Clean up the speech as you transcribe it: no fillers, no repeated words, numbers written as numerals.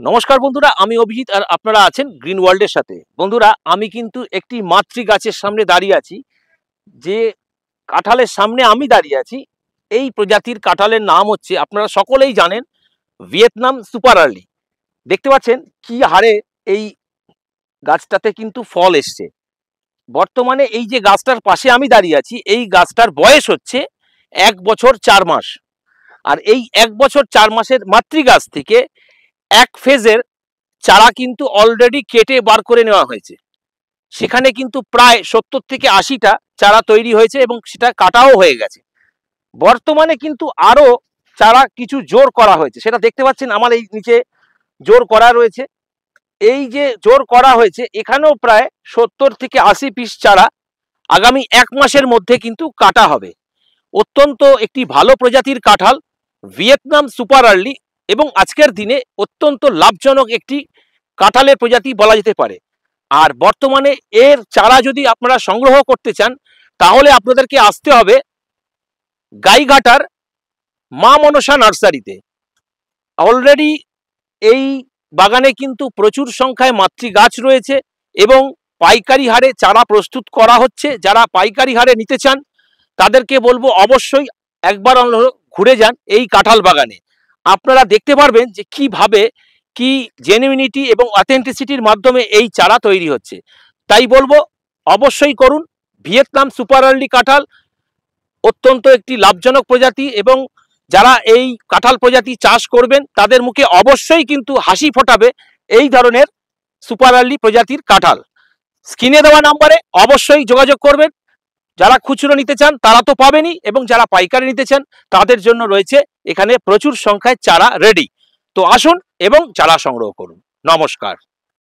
নমস্কার বন্ধুরা, আমি অভিজিৎ আর আপনারা আছেন গ্রিন ওয়ার্ল্ডের সাথে। বন্ধুরা, আমি কিন্তু একটি মাতৃ গাছের সামনে দাঁড়িয়ে আছি। যে কাঁঠালের সামনে আমি দাঁড়িয়ে আছি, এই প্রজাতির কাঁঠালের নাম হচ্ছে, আপনারা সকলেই জানেন, ভিয়েতনাম সুপার আর্লি। দেখতে পাচ্ছেন কি হারে এই গাছটাতে কিন্তু ফল এসছে। বর্তমানে এই যে গাছটার পাশে আমি দাঁড়িয়ে আছি, এই গাছটার বয়স হচ্ছে 1 বছর 4 মাস। আর এই 1 বছর 4 মাসের মাতৃ গাছ থেকে এক ফেজের চারা কিন্তু অলরেডি কেটে বার করে নেওয়া হয়েছে। সেখানে কিন্তু প্রায় 70 থেকে 80টা চারা তৈরি হয়েছে এবং সেটা কাটাও হয়ে গেছে। বর্তমানে কিন্তু আরো চারা কিছু জোর করা হয়েছে, সেটা দেখতে পাচ্ছেন আমার এই নিচে জোর করা রয়েছে। এই যে জোর করা হয়েছে, এখানেও প্রায় 70 থেকে 80 পিস চারা আগামী 1 মাসের মধ্যে কিন্তু কাটা হবে। অত্যন্ত একটি ভালো প্রজাতির কাঁঠাল, ভিয়েতনাম সুপার আর্লি, এবং আজকের দিনে অত্যন্ত লাভজনক একটি কাঁঠালের প্রজাতি বলা যেতে পারে। আর বর্তমানে এর চারা যদি আপনারা সংগ্রহ করতে চান, তাহলে আপনাদেরকে আসতে হবে গাইঘাটার মা মনসা নার্সারিতে। অলরেডি এই বাগানে কিন্তু প্রচুর সংখ্যায় মাতৃ গাছ রয়েছে এবং পাইকারি হারে চারা প্রস্তুত করা হচ্ছে। যারা পাইকারি হারে নিতে চান তাদেরকে বলবো অবশ্যই একবার ঘুরে যান এই কাঁঠাল বাগানে। আপনারা দেখতে পারবেন যে কিভাবে কি জেনুইনিটি এবং অথেন্টিসিটির মাধ্যমে এই চারা তৈরি হচ্ছে। তাই বলবো অবশ্যই করুন। ভিয়েতনাম সুপার আর্লি কাঁঠাল অত্যন্ত একটি লাভজনক প্রজাতি, এবং যারা এই কাঁঠাল প্রজাতি চাষ করবেন তাদের মুখে অবশ্যই কিন্তু হাসি ফোটাবে এই ধরনের সুপার আর্লি প্রজাতির কাঁঠাল। স্ক্রিনে দেওয়া নাম্বারে অবশ্যই যোগাযোগ করবেন। যারা খুচরো নিতে চান তারা তো পাবেনই, এবং যারা পাইকারি নিতে চান তাদের জন্য রয়েছে এখানে প্রচুর সংখ্যায় চারা রেডি। তো আসুন এবং চারা সংগ্রহ করুন। নমস্কার।